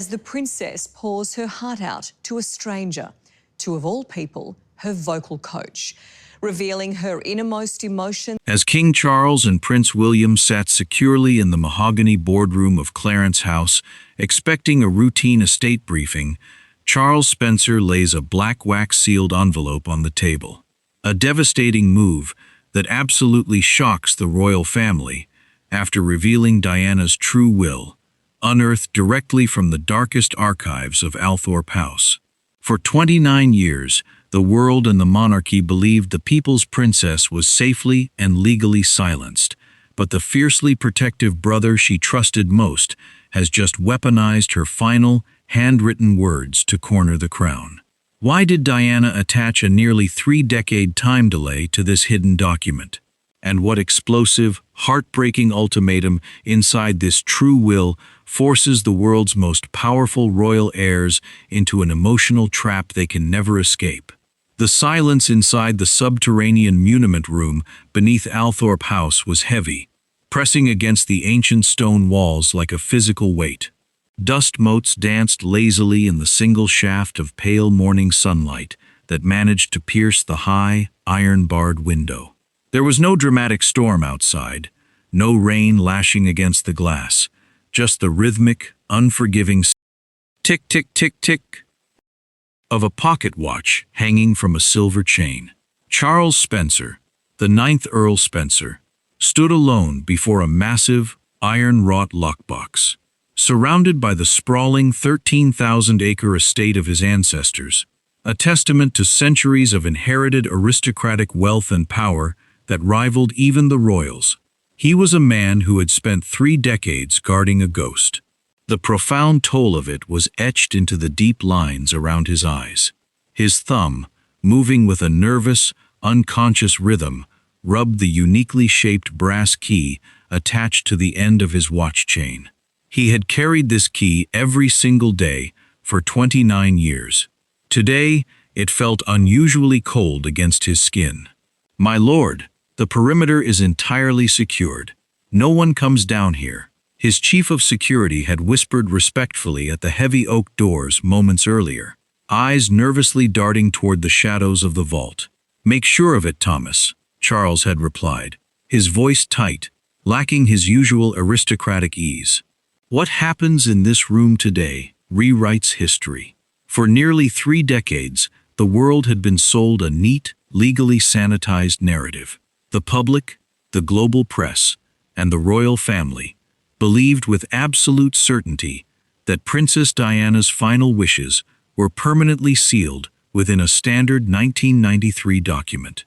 As the princess pours her heart out to a stranger, to, of all people, her vocal coach, revealing her innermost emotions. As King Charles and Prince William sat securely in the mahogany boardroom of Clarence House, expecting a routine estate briefing, Charles Spencer lays a black wax-sealed envelope on the table. A devastating move that absolutely shocks the royal family after revealing Diana's true will, unearthed directly from the darkest archives of Althorp House. For 29 years, the world and the monarchy believed the people's princess was safely and legally silenced, but the fiercely protective brother she trusted most has just weaponized her final, handwritten words to corner the crown. Why did Diana attach a nearly 3-decade time delay to this hidden document? And what explosive, heartbreaking ultimatum inside this true will forces the world's most powerful royal heirs into an emotional trap they can never escape? The silence inside the subterranean muniment room beneath Althorp House was heavy, pressing against the ancient stone walls like a physical weight. Dust motes danced lazily in the single shaft of pale morning sunlight that managed to pierce the high, iron-barred window. There was no dramatic storm outside, no rain lashing against the glass, just the rhythmic, unforgiving tick, tick, tick, tick of a pocket watch hanging from a silver chain. Charles Spencer, the 9th Earl Spencer, stood alone before a massive, iron-wrought lockbox. Surrounded by the sprawling 13,000-acre estate of his ancestors, a testament to centuries of inherited aristocratic wealth and power that rivaled even the royals, he was a man who had spent 3 decades guarding a ghost. The profound toll of it was etched into the deep lines around his eyes. His thumb, moving with a nervous, unconscious rhythm, rubbed the uniquely shaped brass key attached to the end of his watch chain. He had carried this key every single day for 29 years. Today, it felt unusually cold against his skin. "My lord, the perimeter is entirely secured. No one comes down here," his chief of security had whispered respectfully at the heavy oak doors moments earlier, eyes nervously darting toward the shadows of the vault. "Make sure of it, Thomas," Charles had replied, his voice tight, lacking his usual aristocratic ease. What happens in this room today rewrites history. For nearly 3 decades, the world had been sold a neat, legally sanitized narrative. The public, the global press, and the royal family believed with absolute certainty that Princess Diana's final wishes were permanently sealed within a standard 1993 document.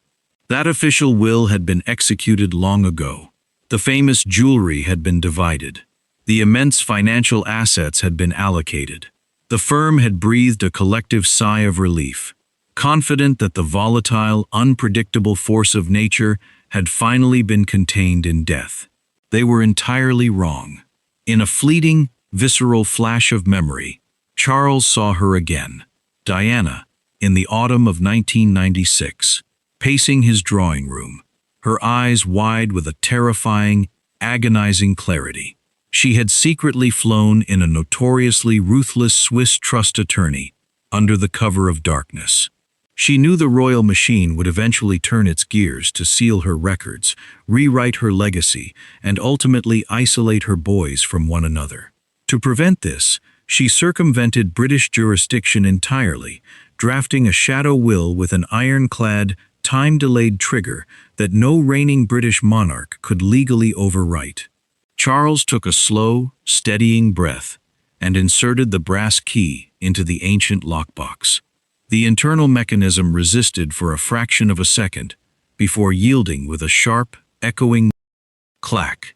That official will had been executed long ago. The famous jewelry had been divided. The immense financial assets had been allocated. The firm had breathed a collective sigh of relief, confident that the volatile, unpredictable force of nature had finally been contained in death. They were entirely wrong. In a fleeting, visceral flash of memory, Charles saw her again, Diana, in the autumn of 1996, pacing his drawing room, her eyes wide with a terrifying, agonizing clarity. She had secretly flown in a notoriously ruthless Swiss trust attorney under the cover of darkness. She knew the royal machine would eventually turn its gears to seal her records, rewrite her legacy, and ultimately isolate her boys from one another. To prevent this, she circumvented British jurisdiction entirely, drafting a shadow will with an ironclad, time-delayed trigger that no reigning British monarch could legally overwrite. Charles took a slow, steadying breath and inserted the brass key into the ancient lockbox. The internal mechanism resisted for a fraction of a second before yielding with a sharp, echoing clack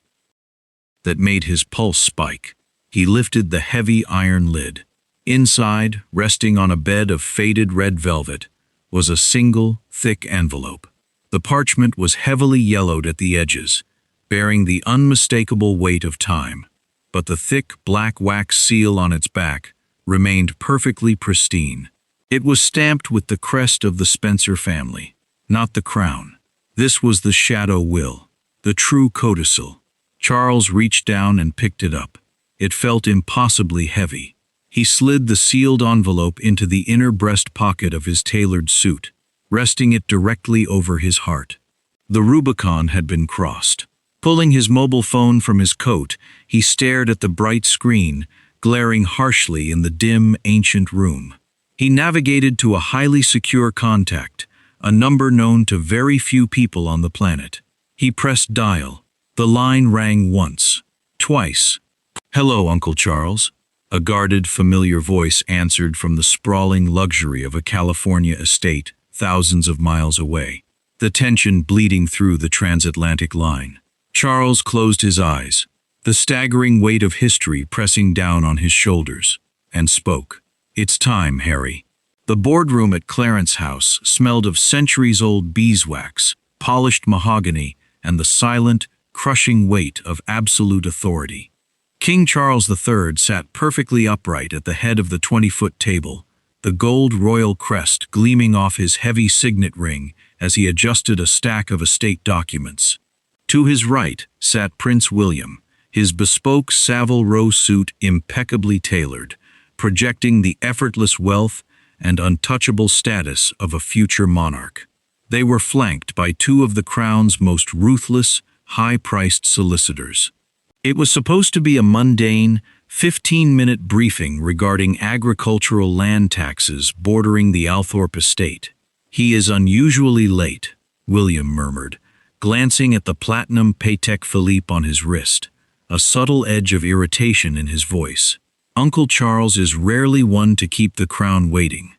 that made his pulse spike. He lifted the heavy iron lid. Inside, resting on a bed of faded red velvet, was a single, thick envelope. The parchment was heavily yellowed at the edges, bearing the unmistakable weight of time, but the thick black wax seal on its back remained perfectly pristine. It was stamped with the crest of the Spencer family, not the crown. This was the shadow will, the true codicil. Charles reached down and picked it up. It felt impossibly heavy. He slid the sealed envelope into the inner breast pocket of his tailored suit, resting it directly over his heart. The Rubicon had been crossed. Pulling his mobile phone from his coat, he stared at the bright screen, glaring harshly in the dim, ancient room. He navigated to a highly secure contact, a number known to very few people on the planet. He pressed dial. The line rang once, twice. "Hello, Uncle Charles." A guarded, familiar voice answered from the sprawling luxury of a California estate thousands of miles away, the tension bleeding through the transatlantic line. Charles closed his eyes, the staggering weight of history pressing down on his shoulders, and spoke. "It's time, Harry." The boardroom at Clarence House smelled of centuries-old beeswax, polished mahogany, and the silent, crushing weight of absolute authority. King Charles III sat perfectly upright at the head of the 20-foot table, the gold royal crest gleaming off his heavy signet ring as he adjusted a stack of estate documents. To his right sat Prince William, his bespoke Savile Row suit impeccably tailored, projecting the effortless wealth and untouchable status of a future monarch. They were flanked by two of the Crown's most ruthless, high-priced solicitors. It was supposed to be a mundane, 15-minute briefing regarding agricultural land taxes bordering the Althorp estate. "He is unusually late," William murmured, glancing at the platinum Patek Philippe on his wrist, a subtle edge of irritation in his voice. "Uncle Charles is rarely one to keep the Crown waiting."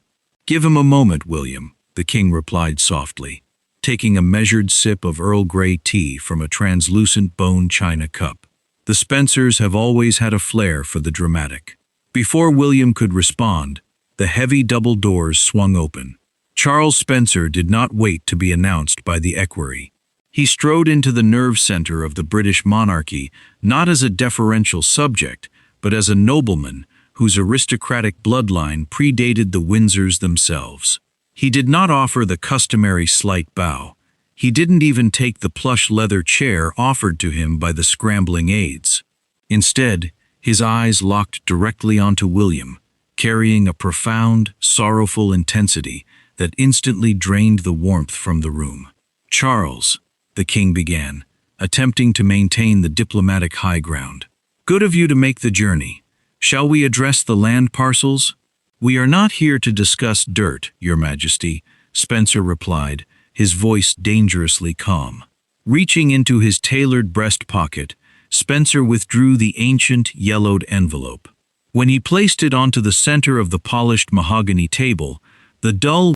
"Give him a moment, William," the king replied softly, taking a measured sip of Earl Grey tea from a translucent bone china cup. The Spencers have always had a flair for the dramatic. Before William could respond, the heavy double doors swung open. Charles Spencer did not wait to be announced by the equerry. He strode into the nerve center of the British monarchy, not as a deferential subject, but as a nobleman whose aristocratic bloodline predated the Windsors themselves. He did not offer the customary slight bow. He didn't even take the plush leather chair offered to him by the scrambling aides. Instead, his eyes locked directly onto William, carrying a profound, sorrowful intensity that instantly drained the warmth from the room. "Charles," the king began, attempting to maintain the diplomatic high ground. "Good of you to make the journey. Shall we address the land parcels?" "We are not here to discuss dirt, Your Majesty," Spencer replied, his voice dangerously calm. Reaching into his tailored breast pocket, Spencer withdrew the ancient, yellowed envelope. When he placed it onto the center of the polished mahogany table, the dull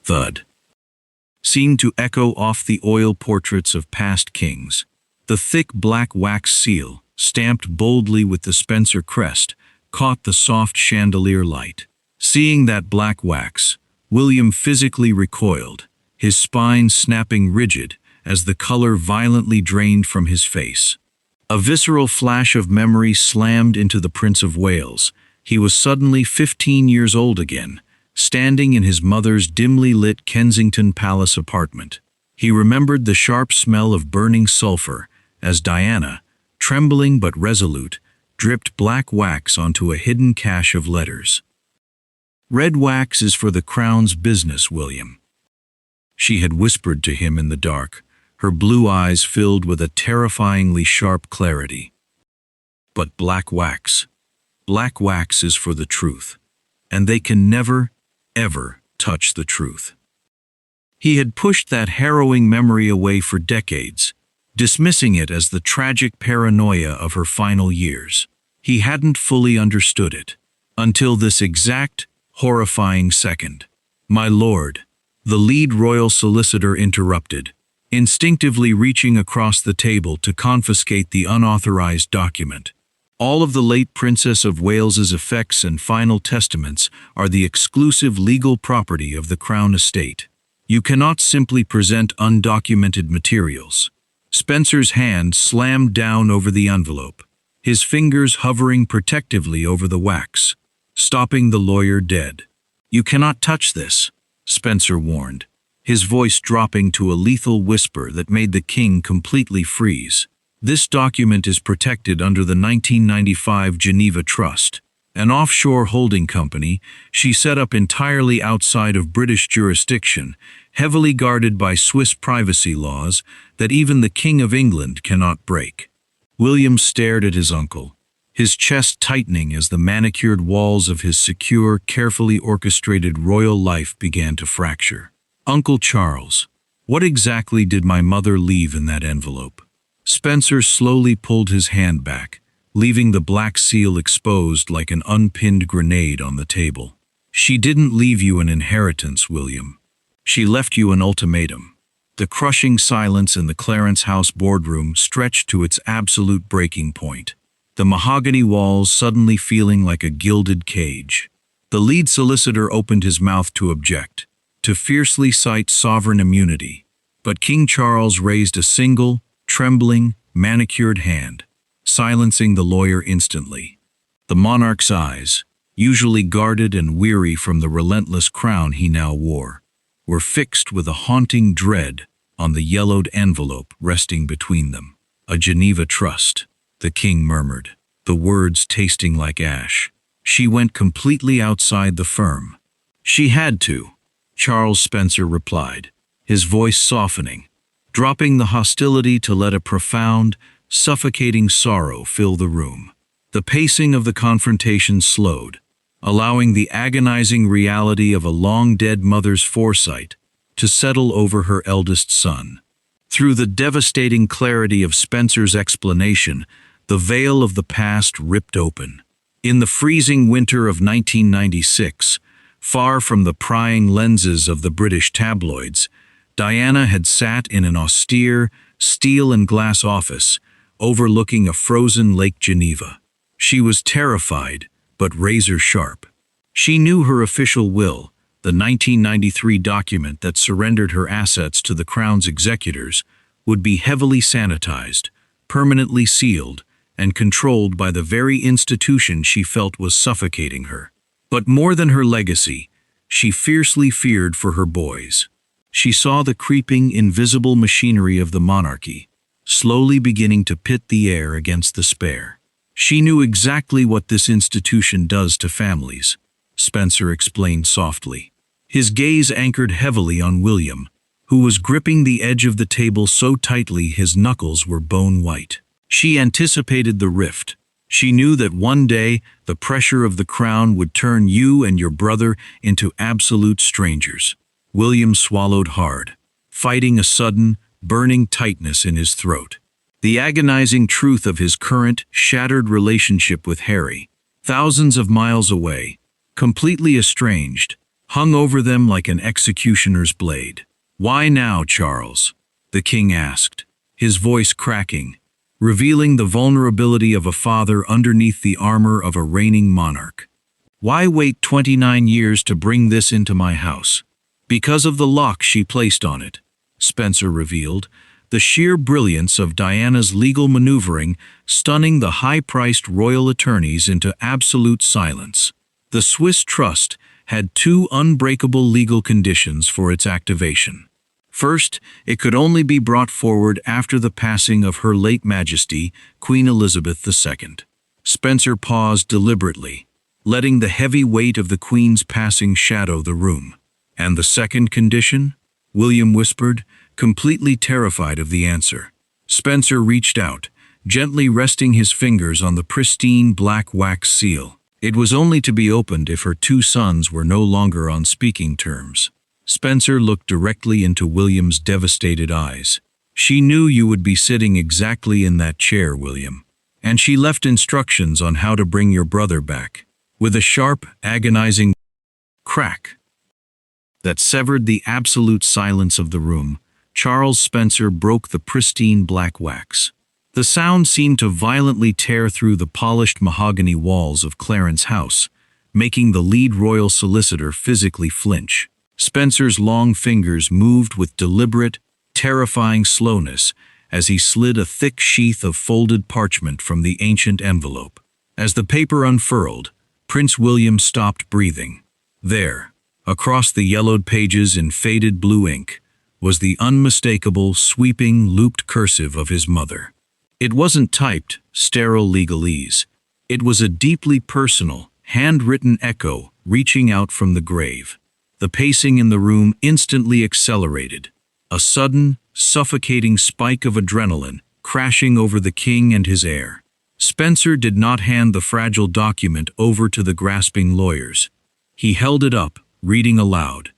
thud seemed to echo off the oil portraits of past kings. The thick black wax seal, stamped boldly with the Spencer crest, caught the soft chandelier light. Seeing that black wax, William physically recoiled, his spine snapping rigid as the color violently drained from his face. A visceral flash of memory slammed into the Prince of Wales. He was suddenly 15 years old again, standing in his mother's dimly lit Kensington Palace apartment. He remembered the sharp smell of burning sulfur as Diana, trembling but resolute, dripped black wax onto a hidden cache of letters. "Red wax is for the Crown's business, William," she had whispered to him in the dark, her blue eyes filled with a terrifyingly sharp clarity. "But black wax is for the truth, and they can never, ever touch the truth." He had pushed that harrowing memory away for decades, dismissing it as the tragic paranoia of her final years. He hadn't fully understood it, until this exact, horrifying second. "My lord," the lead royal solicitor interrupted, instinctively reaching across the table to confiscate the unauthorized document. "All of the late Princess of Wales's effects and final testaments are the exclusive legal property of the Crown estate. You cannot simply present undocumented materials." Spencer's hand slammed down over the envelope, his fingers hovering protectively over the wax, stopping the lawyer dead. "You cannot touch this," Spencer warned, his voice dropping to a lethal whisper that made the king completely freeze. "This document is protected under the 1995 Geneva Trust. an offshore holding company she set up entirely outside of British jurisdiction, heavily guarded by Swiss privacy laws that even the King of England cannot break. William stared at his uncle, his chest tightening as the manicured walls of his secure, carefully orchestrated royal life began to fracture. "Uncle Charles, what exactly did my mother leave in that envelope?" Spencer slowly pulled his hand back, leaving the black seal exposed like an unpinned grenade on the table. "She didn't leave you an inheritance, William. She left you an ultimatum." The crushing silence in the Clarence House boardroom stretched to its absolute breaking point, the mahogany walls suddenly feeling like a gilded cage. The lead solicitor opened his mouth to object, to fiercely cite sovereign immunity, but King Charles raised a single, trembling, manicured hand, silencing the lawyer instantly. The monarch's eyes, usually guarded and weary from the relentless crown he now wore, were fixed with a haunting dread on the yellowed envelope resting between them. "A Geneva trust," the king murmured, the words tasting like ash. "She went completely outside the firm." "She had to," Charles Spencer replied, his voice softening, dropping the hostility to let a profound, suffocating sorrow fill the room. The pacing of the confrontation slowed, allowing the agonizing reality of a long-dead mother's foresight to settle over her eldest son. Through the devastating clarity of Spencer's explanation, the veil of the past ripped open. In the freezing winter of 1996, far from the prying lenses of the British tabloids, Diana had sat in an austere, steel and glass office overlooking a frozen Lake Geneva. She was terrified, but razor-sharp. She knew her official will, the 1993 document that surrendered her assets to the Crown's executors, would be heavily sanitized, permanently sealed, and controlled by the very institution she felt was suffocating her. But more than her legacy, she fiercely feared for her boys. She saw the creeping, invisible machinery of the monarchy, slowly beginning to pit the air against the spare. "She knew exactly what this institution does to families," Spencer explained softly, his gaze anchored heavily on William, who was gripping the edge of the table so tightly his knuckles were bone white. "She anticipated the rift. She knew that one day the pressure of the crown would turn you and your brother into absolute strangers." William swallowed hard, fighting a sudden, burning tightness in his throat. The agonizing truth of his current, shattered relationship with Harry, thousands of miles away, completely estranged, hung over them like an executioner's blade. "Why now, Charles?" the king asked, his voice cracking, revealing the vulnerability of a father underneath the armor of a reigning monarch. "Why wait 29 years to bring this into my house?" "Because of the lock she placed on it," Spencer revealed, the sheer brilliance of Diana's legal maneuvering stunning the high-priced royal attorneys into absolute silence. The Swiss trust had two unbreakable legal conditions for its activation. First, it could only be brought forward after the passing of Her late Majesty, Queen Elizabeth II. Spencer paused deliberately, letting the heavy weight of the Queen's passing shadow the room. "And the second condition?" William whispered, completely terrified of the answer. Spencer reached out, gently resting his fingers on the pristine black wax seal. It was only to be opened if her two sons were no longer on speaking terms. Spencer looked directly into William's devastated eyes. "She knew you would be sitting exactly in that chair, William. And she left instructions on how to bring your brother back." With a sharp, agonizing crack that severed the absolute silence of the room, Charles Spencer broke the pristine black wax. The sound seemed to violently tear through the polished mahogany walls of Clarence House, making the lead royal solicitor physically flinch. Spencer's long fingers moved with deliberate, terrifying slowness as he slid a thick sheath of folded parchment from the ancient envelope. As the paper unfurled, Prince William stopped breathing. There, across the yellowed pages in faded blue ink, was the unmistakable, sweeping, looped cursive of his mother. It wasn't typed, sterile legalese. It was a deeply personal, handwritten echo reaching out from the grave. The pacing in the room instantly accelerated. A sudden, suffocating spike of adrenaline crashing over the king and his heir. Spencer did not hand the fragile document over to the grasping lawyers. He held it up, reading aloud.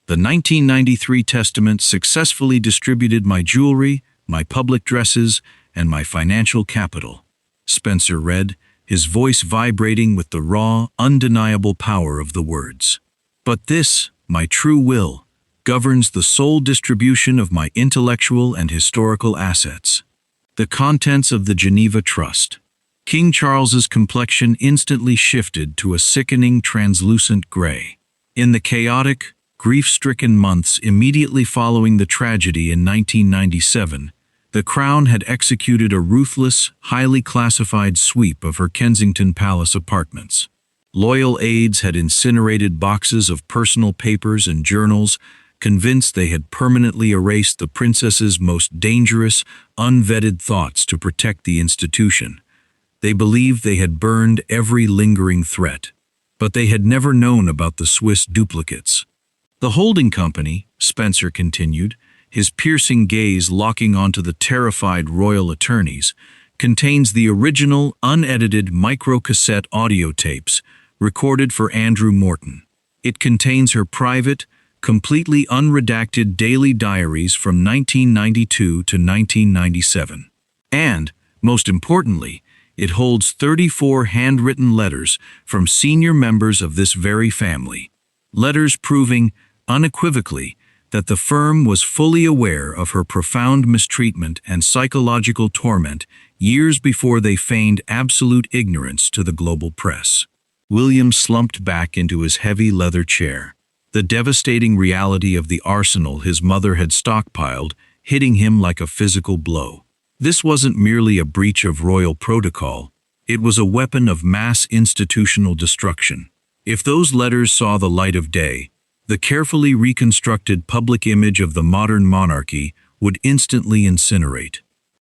The 1993 testament successfully distributed my jewelry, my public dresses, and my financial capital. Spencer read, his voice vibrating with the raw, undeniable power of the words. But this, my true will, governs the sole distribution of my intellectual and historical assets. The contents of the Geneva Trust. King Charles's complexion instantly shifted to a sickening translucent gray. In the chaotic, grief-stricken months immediately following the tragedy in 1997, the Crown had executed a ruthless, highly classified sweep of her Kensington Palace apartments. Loyal aides had incinerated boxes of personal papers and journals, convinced they had permanently erased the princess's most dangerous, unvetted thoughts to protect the institution. They believed they had burned every lingering threat, but they had never known about the Swiss duplicates. The holding company, Spencer continued, his piercing gaze locking onto the terrified royal attorneys, contains the original, unedited microcassette audio tapes recorded for Andrew Morton. It contains her private, completely unredacted daily diaries from 1992 to 1997. And, most importantly, it holds 34 handwritten letters from senior members of this very family. Letters proving, unequivocally, that the firm was fully aware of her profound mistreatment and psychological torment years before they feigned absolute ignorance to the global press. William slumped back into his heavy leather chair. The devastating reality of the arsenal his mother had stockpiled hitting him like a physical blow. This wasn't merely a breach of royal protocol, it was a weapon of mass institutional destruction. If those letters saw the light of day, the carefully reconstructed public image of the modern monarchy would instantly incinerate.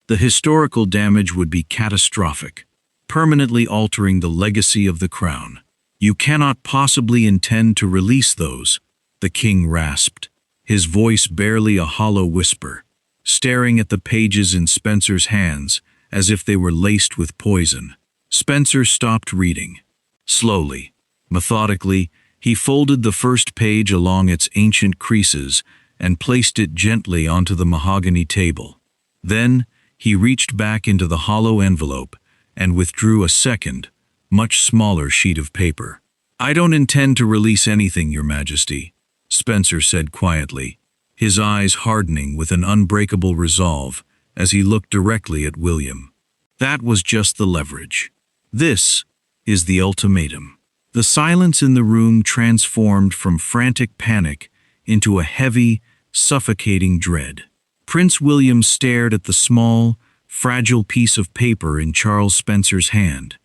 The historical damage would be catastrophic, permanently altering the legacy of the crown. You cannot possibly intend to release those, the king rasped, his voice barely a hollow whisper, staring at the pages in Spencer's hands as if they were laced with poison. Spencer stopped reading. Slowly, methodically, he folded the first page along its ancient creases and placed it gently onto the mahogany table. Then, he reached back into the hollow envelope and withdrew a second, much smaller sheet of paper. "I don't intend to release anything, Your Majesty," Spencer said quietly, his eyes hardening with an unbreakable resolve as he looked directly at William. That was just the leverage. This is the ultimatum. The silence in the room transformed from frantic panic into a heavy, suffocating dread. Prince William stared at the small, fragile piece of paper in Charles Spencer's hand,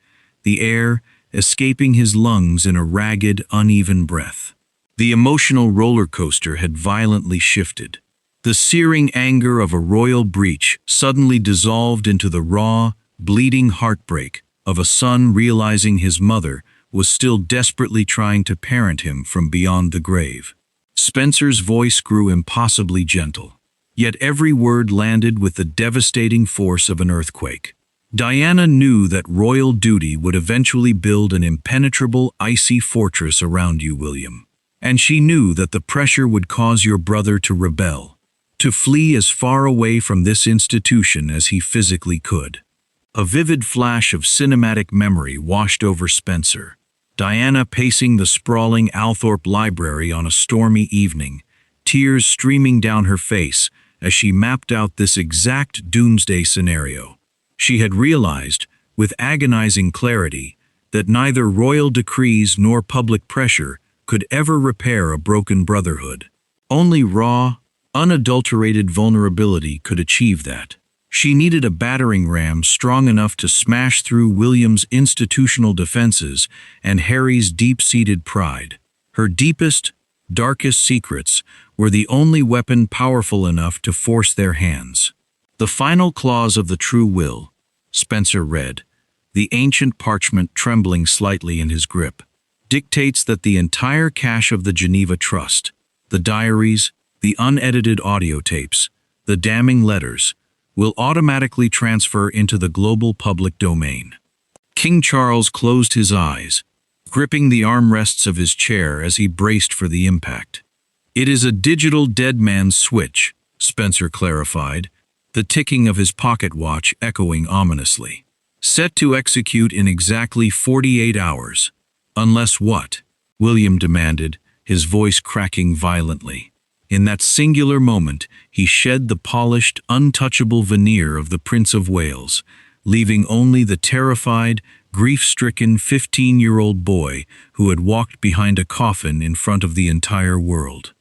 the air escaping his lungs in a ragged, uneven breath. The emotional roller coaster had violently shifted. The searing anger of a royal breach suddenly dissolved into the raw, bleeding heartbreak of a son realizing his mother was still desperately trying to parent him from beyond the grave. Spencer's voice grew impossibly gentle, yet every word landed with the devastating force of an earthquake. Diana knew that royal duty would eventually build an impenetrable, icy fortress around you, William. And she knew that the pressure would cause your brother to rebel, to flee as far away from this institution as he physically could. A vivid flash of cinematic memory washed over Spencer. Diana pacing the sprawling Althorp library on a stormy evening, tears streaming down her face as she mapped out this exact doomsday scenario. She had realized, with agonizing clarity, that neither royal decrees nor public pressure could ever repair a broken brotherhood. Only raw, unadulterated vulnerability could achieve that. She needed a battering ram strong enough to smash through William's institutional defenses and Harry's deep-seated pride. Her deepest, darkest secrets were the only weapon powerful enough to force their hands. The final clause of the true will, Spencer read, the ancient parchment trembling slightly in his grip. dictates that the entire cache of the Geneva Trust, the diaries, the unedited audio tapes, the damning letters, will automatically transfer into the global public domain. King Charles closed his eyes, gripping the armrests of his chair as he braced for the impact. "It is a digital dead man's switch," Spencer clarified, the ticking of his pocket watch echoing ominously. "Set to execute in exactly 48 hours. Unless what?" William demanded, his voice cracking violently. In that singular moment, he shed the polished, untouchable veneer of the Prince of Wales, leaving only the terrified, grief-stricken 15-year-old boy who had walked behind a coffin in front of the entire world.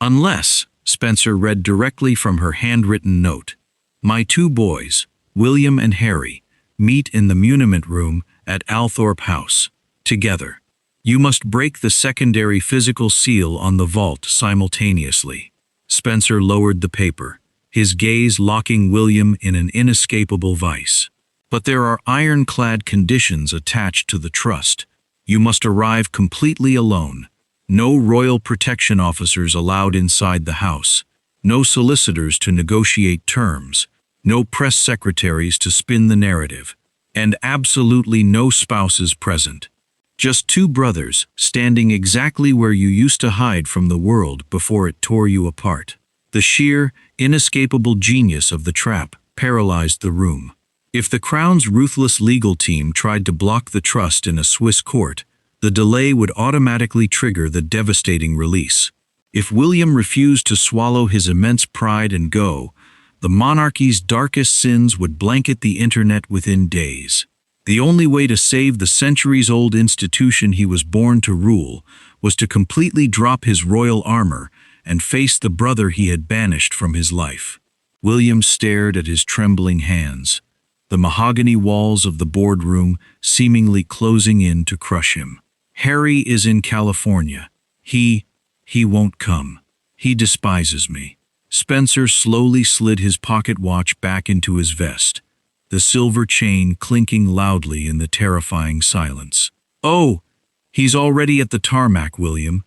"Unless," Spencer read directly from her handwritten note, "my two boys, William and Harry, meet in the muniment room at Althorp House, together. You must break the secondary physical seal on the vault simultaneously." Spencer lowered the paper, his gaze locking William in an inescapable vice. "But there are ironclad conditions attached to the trust. You must arrive completely alone. No royal protection officers allowed inside the house. No solicitors to negotiate terms. No press secretaries to spin the narrative. And absolutely no spouses present. Just two brothers, standing exactly where you used to hide from the world before it tore you apart." The sheer, inescapable genius of the trap paralyzed the room. If the Crown's ruthless legal team tried to block the trust in a Swiss court, the delay would automatically trigger the devastating release. If William refused to swallow his immense pride and go, the monarchy's darkest sins would blanket the internet within days. The only way to save the centuries-old institution he was born to rule was to completely drop his royal armor and face the brother he had banished from his life. William stared at his trembling hands, the mahogany walls of the boardroom seemingly closing in to crush him. "Harry is in California. He won't come. He despises me." Spencer slowly slid his pocket watch back into his vest, the silver chain clinking loudly in the terrifying silence. "Oh, he's already at the tarmac, William.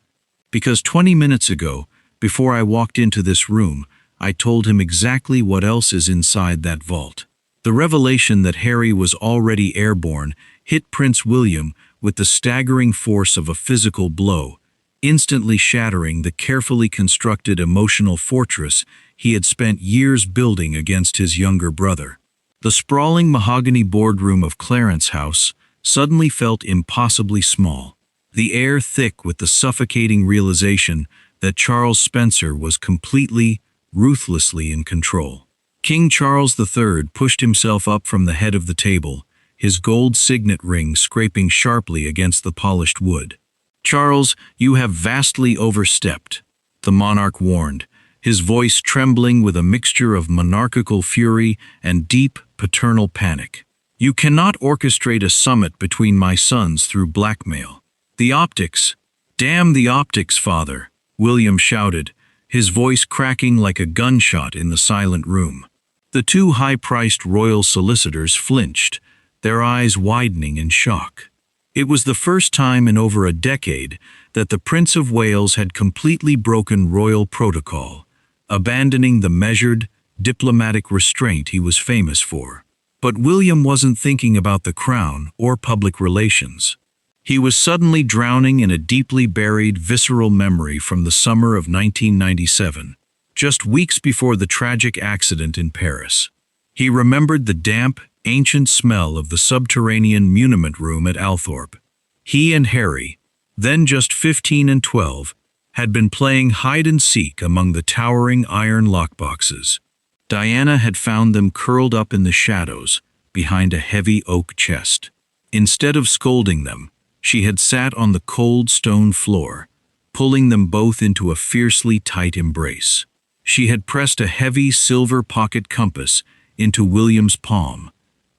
Because 20 minutes ago, before I walked into this room, I told him exactly what else is inside that vault." The revelation that Harry was already airborne hit Prince William with the staggering force of a physical blow, instantly shattering the carefully constructed emotional fortress he had spent years building against his younger brother. The sprawling mahogany boardroom of Clarence House suddenly felt impossibly small, the air thick with the suffocating realization that Charles Spencer was completely, ruthlessly in control. King Charles III pushed himself up from the head of the table, his gold signet ring scraping sharply against the polished wood. "Charles, you have vastly overstepped," the monarch warned, his voice trembling with a mixture of monarchical fury and deep paternal panic. "You cannot orchestrate a summit between my sons through blackmail. The optics, damn the optics, father," William shouted, his voice cracking like a gunshot in the silent room. The two high-priced royal solicitors flinched, their eyes widening in shock. It was the first time in over a decade that the Prince of Wales had completely broken royal protocol, abandoning the measured, diplomatic restraint he was famous for. But William wasn't thinking about the crown or public relations. He was suddenly drowning in a deeply buried, visceral memory from the summer of 1997, just weeks before the tragic accident in Paris. He remembered the damp, ancient smell of the subterranean muniment room at Althorp. He and Harry, then just 15 and 12, had been playing hide-and-seek among the towering iron lockboxes. Diana had found them curled up in the shadows behind a heavy oak chest. Instead of scolding them, she had sat on the cold stone floor, pulling them both into a fiercely tight embrace. She had pressed a heavy silver pocket compass into William's palm,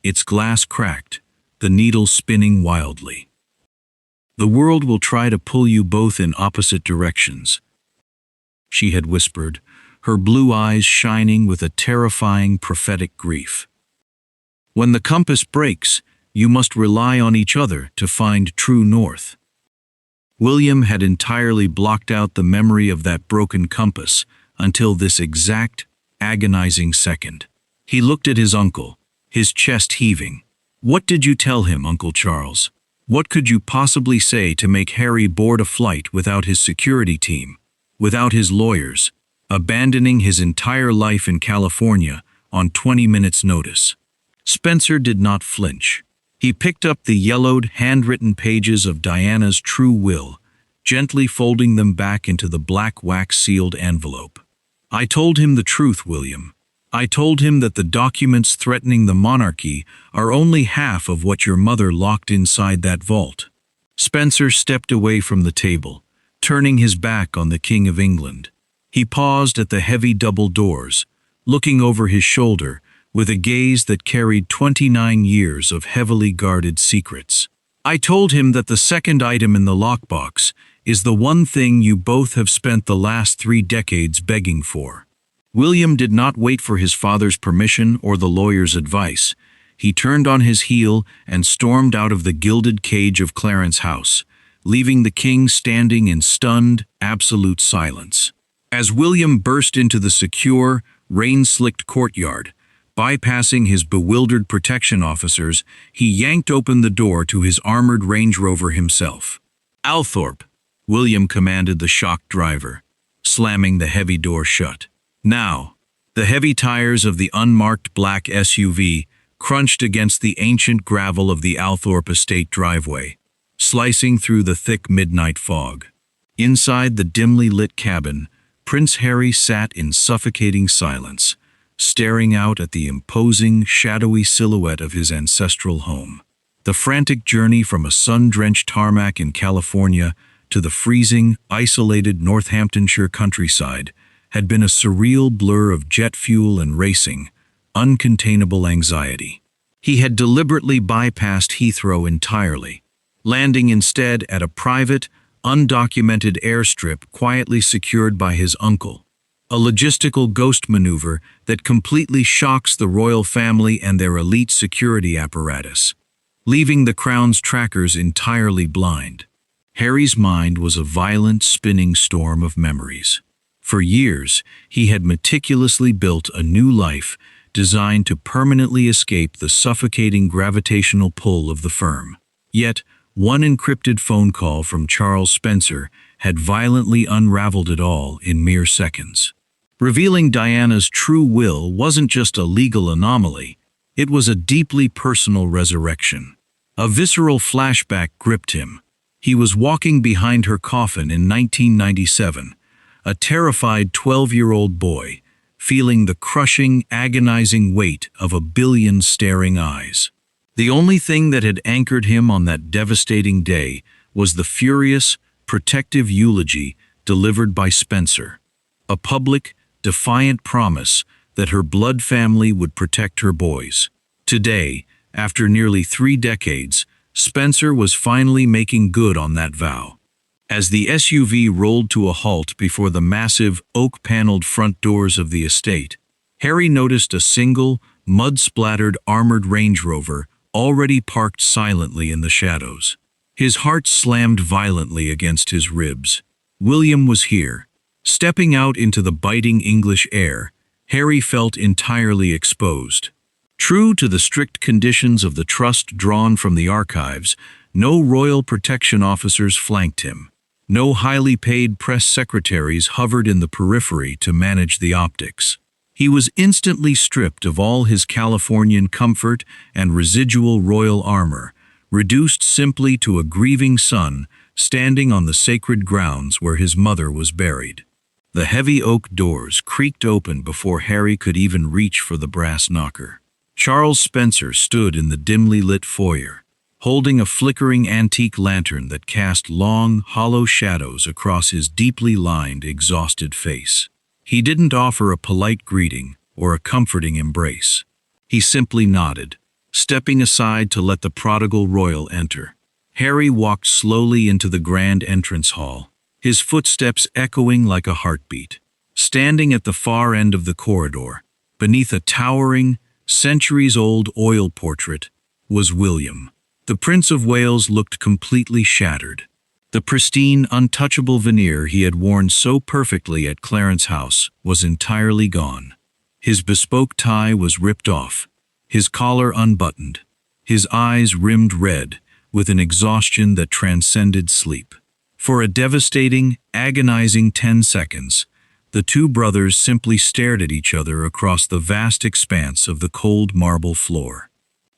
its glass cracked, the needle spinning wildly. "The world will try to pull you both in opposite directions," she had whispered, her blue eyes shining with a terrifying prophetic grief. "When the compass breaks, you must rely on each other to find true north." William had entirely blocked out the memory of that broken compass until this exact, agonizing second. He looked at his uncle, his chest heaving. "What did you tell him, Uncle Charles? What could you possibly say to make Harry board a flight without his security team, without his lawyers, abandoning his entire life in California on 20 minutes' notice?" Spencer did not flinch. He picked up the yellowed, handwritten pages of Diana's true will, gently folding them back into the black wax-sealed envelope. "I told him the truth, William. I told him that the documents threatening the monarchy are only half of what your mother locked inside that vault." Spencer stepped away from the table, turning his back on the King of England. He paused at the heavy double doors, looking over his shoulder with a gaze that carried 29 years of heavily guarded secrets. "I told him that the second item in the lockbox is the one thing you both have spent the last 3 decades begging for." William did not wait for his father's permission or the lawyer's advice. He turned on his heel and stormed out of the gilded cage of Clarence House, leaving the king standing in stunned, absolute silence. As William burst into the secure, rain-slicked courtyard, bypassing his bewildered protection officers, he yanked open the door to his armored Range Rover himself. "Althorp," William commanded the shocked driver, slamming the heavy door shut. Now, the heavy tires of the unmarked black SUV crunched against the ancient gravel of the Althorp estate driveway, slicing through the thick midnight fog. Inside the dimly lit cabin, Prince Harry sat in suffocating silence, staring out at the imposing, shadowy silhouette of his ancestral home. The frantic journey from a sun-drenched tarmac in California to the freezing, isolated Northamptonshire countryside had been a surreal blur of jet fuel and racing, uncontainable anxiety. He had deliberately bypassed Heathrow entirely, landing instead at a private, undocumented airstrip quietly secured by his uncle, a logistical ghost maneuver that completely shocks the royal family and their elite security apparatus, leaving the crown's trackers entirely blind. Harry's mind was a violent, spinning storm of memories. For years, he had meticulously built a new life designed to permanently escape the suffocating gravitational pull of the firm. Yet, one encrypted phone call from Charles Spencer had violently unraveled it all in mere seconds. Revealing Diana's true will wasn't just a legal anomaly, it was a deeply personal resurrection. A visceral flashback gripped him. He was walking behind her coffin in 1997, a terrified 12-year-old boy, feeling the crushing, agonizing weight of 1 billion staring eyes. The only thing that had anchored him on that devastating day was the furious, protective eulogy delivered by Spencer, a public, defiant promise that her blood family would protect her boys. Today, after nearly 3 decades, Spencer was finally making good on that vow. As the SUV rolled to a halt before the massive, oak-paneled front doors of the estate, Harry noticed a single, mud-splattered armored Range Rover already parked silently in the shadows. His heart slammed violently against his ribs. William was here. Stepping out into the biting English air, Harry felt entirely exposed. True to the strict conditions of the trust drawn from the archives, no royal protection officers flanked him. No highly paid press secretaries hovered in the periphery to manage the optics. He was instantly stripped of all his Californian comfort and residual royal armor, reduced simply to a grieving son standing on the sacred grounds where his mother was buried. The heavy oak doors creaked open before Harry could even reach for the brass knocker. Charles Spencer stood in the dimly lit foyer, holding a flickering antique lantern that cast long, hollow shadows across his deeply lined, exhausted face. He didn't offer a polite greeting or a comforting embrace. He simply nodded, stepping aside to let the prodigal royal enter. Harry walked slowly into the grand entrance hall, his footsteps echoing like a heartbeat. Standing at the far end of the corridor, beneath a towering, centuries-old oil portrait, was William. The Prince of Wales looked completely shattered. The pristine, untouchable veneer he had worn so perfectly at Clarence House was entirely gone. His bespoke tie was ripped off, his collar unbuttoned, his eyes rimmed red with an exhaustion that transcended sleep. For a devastating, agonizing 10 seconds, the two brothers simply stared at each other across the vast expanse of the cold marble floor.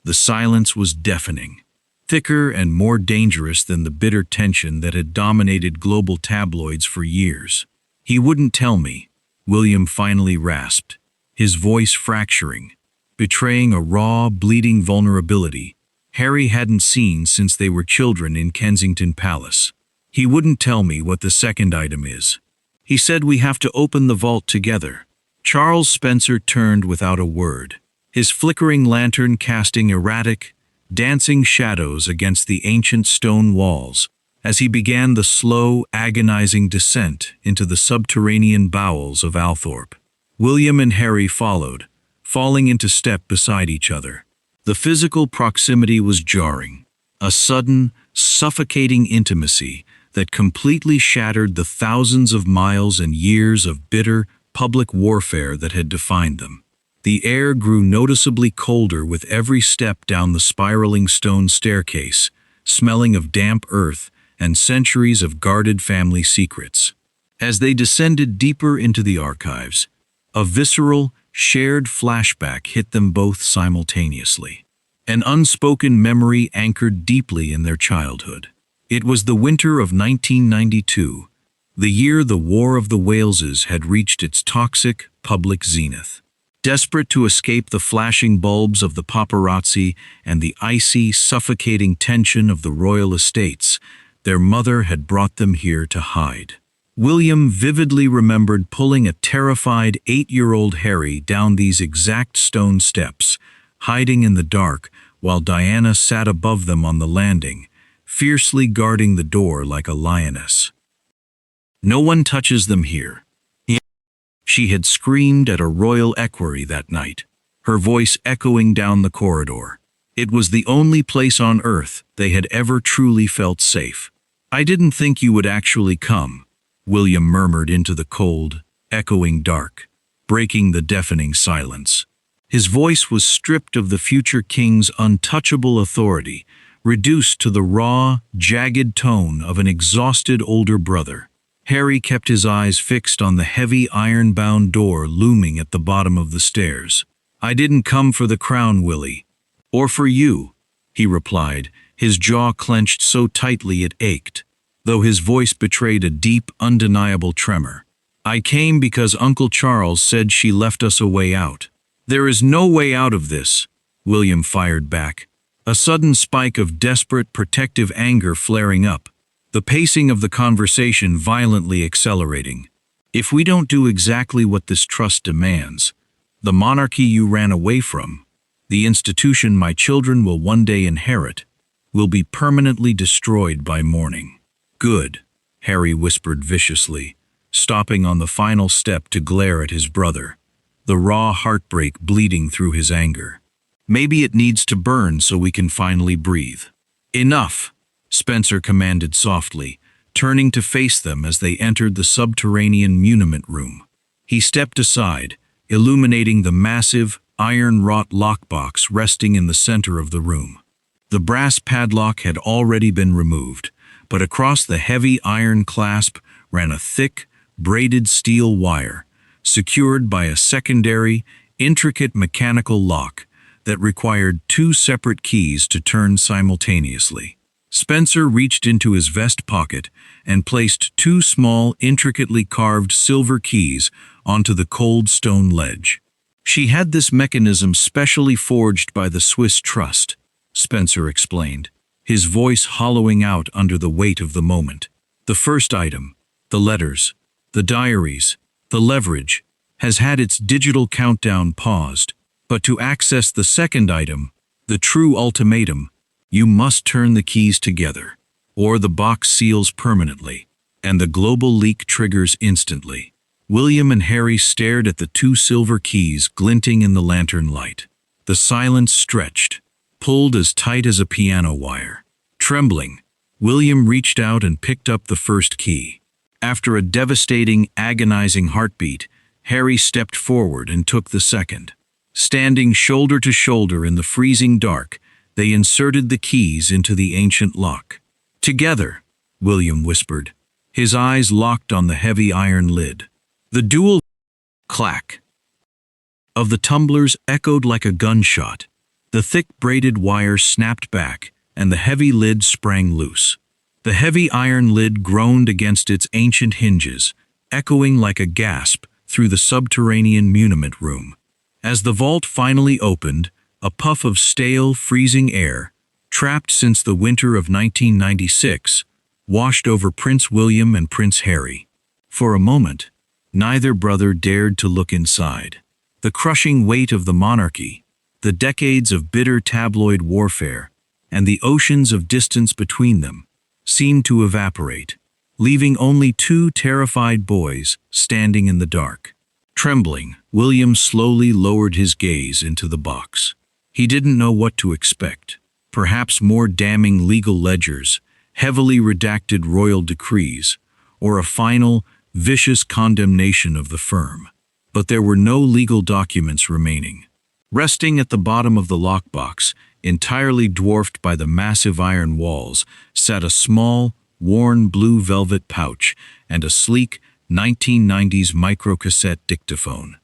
The silence was deafening, thicker and more dangerous than the bitter tension that had dominated global tabloids for years. "He wouldn't tell me," William finally rasped, his voice fracturing, betraying a raw, bleeding vulnerability Harry hadn't seen since they were children in Kensington Palace. "He wouldn't tell me what the second item is. He said we have to open the vault together." Charles Spencer turned without a word, his flickering lantern casting erratic, dancing shadows against the ancient stone walls as he began the slow, agonizing descent into the subterranean bowels of Althorp. William and Harry followed, falling into step beside each other. The physical proximity was jarring, a sudden, suffocating intimacy that completely shattered the thousands of miles and years of bitter, public warfare that had defined them. The air grew noticeably colder with every step down the spiraling stone staircase, smelling of damp earth and centuries of guarded family secrets. As they descended deeper into the archives, a visceral, shared flashback hit them both simultaneously. An unspoken memory anchored deeply in their childhood. It was the winter of 1992, the year the War of the Waleses had reached its toxic, public zenith. Desperate to escape the flashing bulbs of the paparazzi and the icy, suffocating tension of the royal estates, their mother had brought them here to hide. William vividly remembered pulling a terrified 8-year-old Harry down these exact stone steps, hiding in the dark while Diana sat above them on the landing, fiercely guarding the door like a lioness. "No one touches them here," she had screamed at a royal equerry that night, her voice echoing down the corridor. It was the only place on earth they had ever truly felt safe. "I didn't think you would actually come," William murmured into the cold, echoing dark, breaking the deafening silence. His voice was stripped of the future king's untouchable authority, reduced to the raw, jagged tone of an exhausted older brother. Harry kept his eyes fixed on the heavy iron-bound door looming at the bottom of the stairs. "I didn't come for the crown, Willie. Or for you," he replied, his jaw clenched so tightly it ached, though his voice betrayed a deep, undeniable tremor. "I came because Uncle Charles said she left us a way out." "There is no way out of this," William fired back, a sudden spike of desperate, protective anger flaring up, the pacing of the conversation violently accelerating. "If we don't do exactly what this trust demands, the monarchy you ran away from, the institution my children will one day inherit, will be permanently destroyed by morning." "Good," Harry whispered viciously, stopping on the final step to glare at his brother, the raw heartbreak bleeding through his anger. "Maybe it needs to burn so we can finally breathe." "Enough," Spencer commanded softly, turning to face them as they entered the subterranean muniment room. He stepped aside, illuminating the massive, iron-wrought lockbox resting in the center of the room. The brass padlock had already been removed, but across the heavy iron clasp ran a thick, braided steel wire, secured by a secondary, intricate mechanical lock that required 2 separate keys to turn simultaneously. Spencer reached into his vest pocket and placed 2 small, intricately carved silver keys onto the cold stone ledge. "She had this mechanism specially forged by the Swiss Trust," Spencer explained, his voice hollowing out under the weight of the moment. "The first item, the letters, the diaries, the leverage, has had its digital countdown paused, but to access the second item, the true ultimatum, you must turn the keys together, or the box seals permanently, and the global leak triggers instantly." William and Harry stared at the 2 silver keys glinting in the lantern light. The silence stretched, pulled as tight as a piano wire. Trembling, William reached out and picked up the first key. After a devastating, agonizing heartbeat, Harry stepped forward and took the second. Standing shoulder to shoulder in the freezing dark, they inserted the keys into the ancient lock. "Together," William whispered, his eyes locked on the heavy iron lid. The dual clack of the tumblers echoed like a gunshot. The thick braided wire snapped back, and the heavy lid sprang loose. The heavy iron lid groaned against its ancient hinges, echoing like a gasp through the subterranean muniment room. As the vault finally opened, a puff of stale, freezing air, trapped since the winter of 1996, washed over Prince William and Prince Harry. For a moment, neither brother dared to look inside. The crushing weight of the monarchy, the decades of bitter tabloid warfare, and the oceans of distance between them, seemed to evaporate, leaving only two terrified boys standing in the dark. Trembling, William slowly lowered his gaze into the box. He didn't know what to expect. Perhaps more damning legal ledgers, heavily redacted royal decrees, or a final, vicious condemnation of the firm. But there were no legal documents remaining. Resting at the bottom of the lockbox, entirely dwarfed by the massive iron walls, sat a small, worn blue velvet pouch and a sleek 1990s microcassette dictaphone.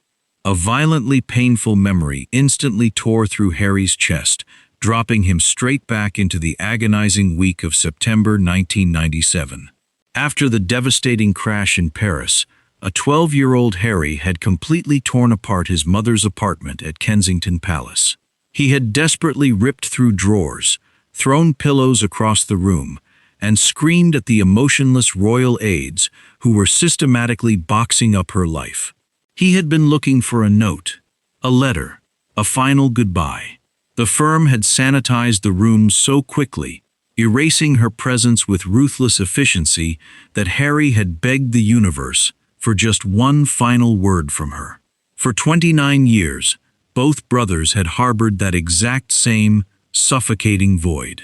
A violently painful memory instantly tore through Harry's chest, dropping him straight back into the agonizing week of September 1997. After the devastating crash in Paris, a 12-year-old Harry had completely torn apart his mother's apartment at Kensington Palace. He had desperately ripped through drawers, thrown pillows across the room, and screamed at the emotionless royal aides who were systematically boxing up her life. He had been looking for a note, a letter, a final goodbye. The firm had sanitized the rooms so quickly, erasing her presence with ruthless efficiency, that Harry had begged the universe for just one final word from her. For 29 years, both brothers had harbored that exact same, suffocating void.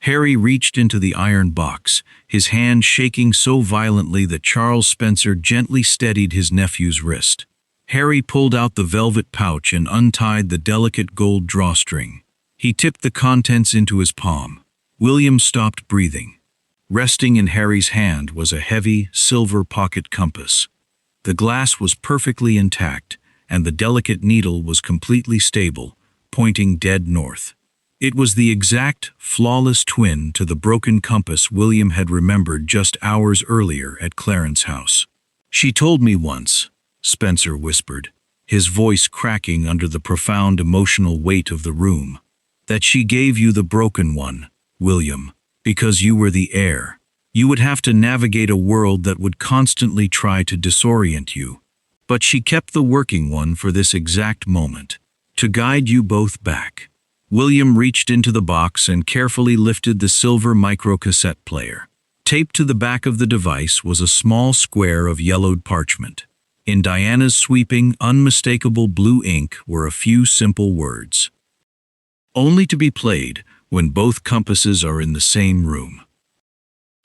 Harry reached into the iron box, his hand shaking so violently that Charles Spencer gently steadied his nephew's wrist. Harry pulled out the velvet pouch and untied the delicate gold drawstring. He tipped the contents into his palm. William stopped breathing. Resting in Harry's hand was a heavy, silver pocket compass. The glass was perfectly intact, and the delicate needle was completely stable, pointing dead north. It was the exact, flawless twin to the broken compass William had remembered just hours earlier at Clarence House. "She told me once," Spencer whispered, his voice cracking under the profound emotional weight of the room, "that she gave you the broken one, William, because you were the heir. You would have to navigate a world that would constantly try to disorient you. But she kept the working one for this exact moment, to guide you both back." William reached into the box and carefully lifted the silver microcassette player. Taped to the back of the device was a small square of yellowed parchment. In Diana's sweeping, unmistakable blue ink were a few simple words. "Only to be played when both compasses are in the same room."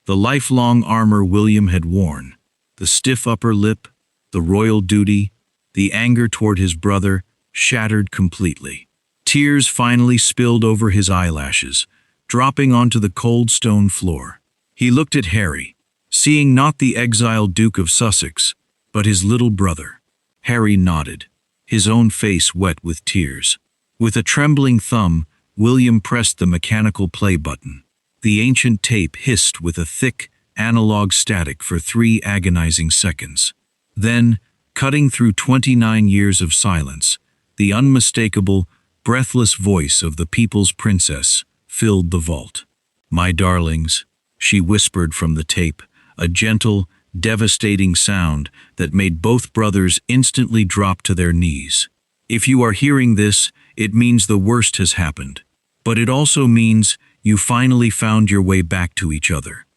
The lifelong armor William had worn, the stiff upper lip, the royal duty, the anger toward his brother, shattered completely. Tears finally spilled over his eyelashes, dropping onto the cold stone floor. He looked at Harry, seeing not the exiled Duke of Sussex, but his little brother. Harry nodded, his own face wet with tears. With a trembling thumb, William pressed the mechanical play button. The ancient tape hissed with a thick, analog static for 3 agonizing seconds. Then, cutting through 29 years of silence, the unmistakable, breathless voice of the people's princess filled the vault. "My darlings," she whispered from the tape, a gentle, devastating sound that made both brothers instantly drop to their knees. "If you are hearing this, it means the worst has happened. But it also means you finally found your way back to each other."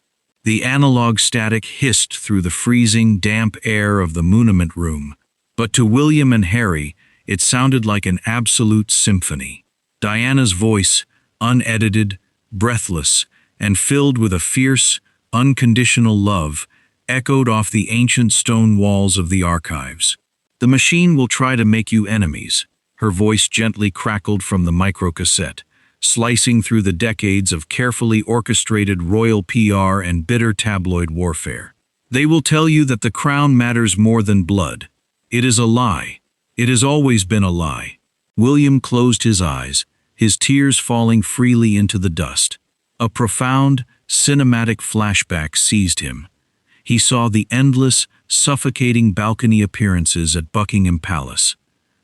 The analog static hissed through the freezing, damp air of the muniment room, but to William and Harry, it sounded like an absolute symphony. Diana's voice, unedited, breathless, and filled with a fierce, unconditional love, echoed off the ancient stone walls of the archives. "The machine will try to make you enemies," her voice gently crackled from the microcassette, slicing through the decades of carefully orchestrated royal PR and bitter tabloid warfare. "They will tell you that the crown matters more than blood. It is a lie. It has always been a lie." William closed his eyes, his tears falling freely into the dust. A profound, cinematic flashback seized him. He saw the endless, suffocating balcony appearances at Buckingham Palace,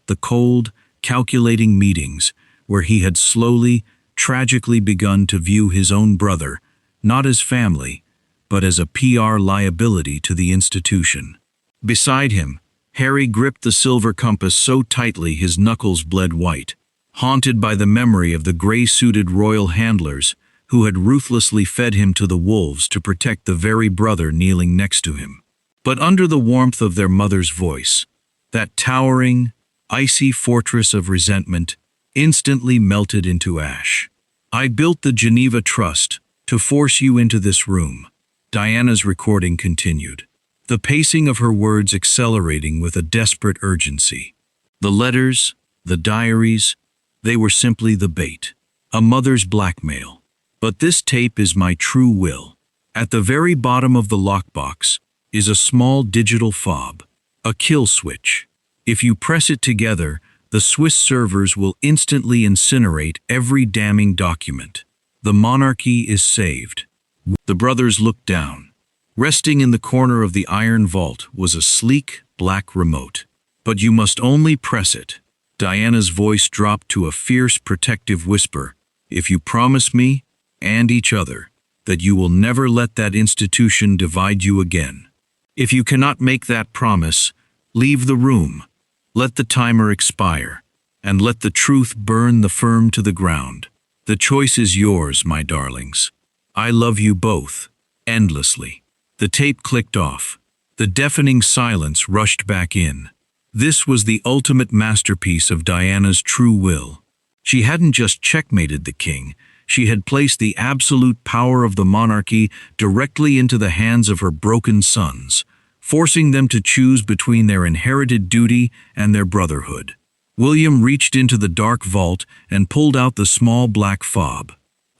the cold, calculating meetings where he had slowly, tragically begun to view his own brother, not as family, but as a PR liability to the institution. Beside him, Harry gripped the silver compass so tightly his knuckles bled white, haunted by the memory of the gray-suited royal handlers who had ruthlessly fed him to the wolves to protect the very brother kneeling next to him. But under the warmth of their mother's voice, that towering, icy fortress of resentment instantly melted into ash. "I built the Geneva Trust to force you into this room," Diana's recording continued, the pacing of her words accelerating with a desperate urgency. "The letters, the diaries, they were simply the bait, a mother's blackmail. But this tape is my true will. At the very bottom of the lockbox is a small digital fob, a kill switch. If you press it together, the Swiss servers will instantly incinerate every damning document. The monarchy is saved." The brothers looked down. Resting in the corner of the iron vault was a sleek, black remote. "But you must only press it." Diana's voice dropped to a fierce, protective whisper. "If you promise me, and each other, that you will never let that institution divide you again. If you cannot make that promise, leave the room. Let the timer expire, and let the truth burn the firm to the ground. The choice is yours, my darlings. I love you both, endlessly." The tape clicked off. The deafening silence rushed back in. This was the ultimate masterpiece of Diana's true will. She hadn't just checkmated the king, she had placed the absolute power of the monarchy directly into the hands of her broken sons, forcing them to choose between their inherited duty and their brotherhood. William reached into the dark vault and pulled out the small black fob.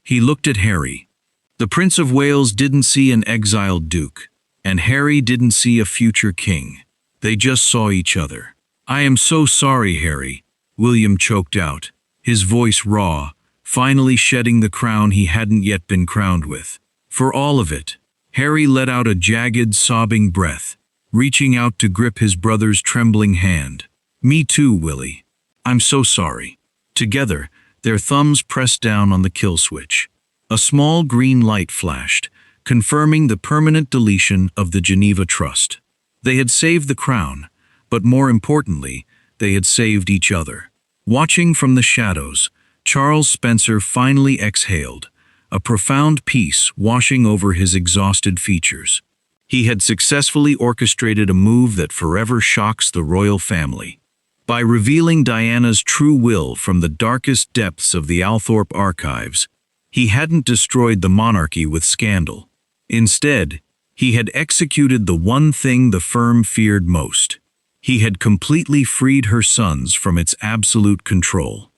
He looked at Harry. The Prince of Wales didn't see an exiled duke, and Harry didn't see a future king. They just saw each other. "I am so sorry, Harry," William choked out, his voice raw, finally shedding the crown he hadn't yet been crowned with. "For all of it." Harry let out a jagged, sobbing breath, reaching out to grip his brother's trembling hand. "Me too, Willie. I'm so sorry." Together, their thumbs pressed down on the kill switch. A small green light flashed, confirming the permanent deletion of the Geneva Trust. They had saved the crown, but more importantly, they had saved each other. Watching from the shadows, Charles Spencer finally exhaled, a profound peace washing over his exhausted features. He had successfully orchestrated a move that forever shocks the royal family. By revealing Diana's true will from the darkest depths of the Althorp archives, he hadn't destroyed the monarchy with scandal. Instead, he had executed the one thing the firm feared most. He had completely freed her sons from its absolute control.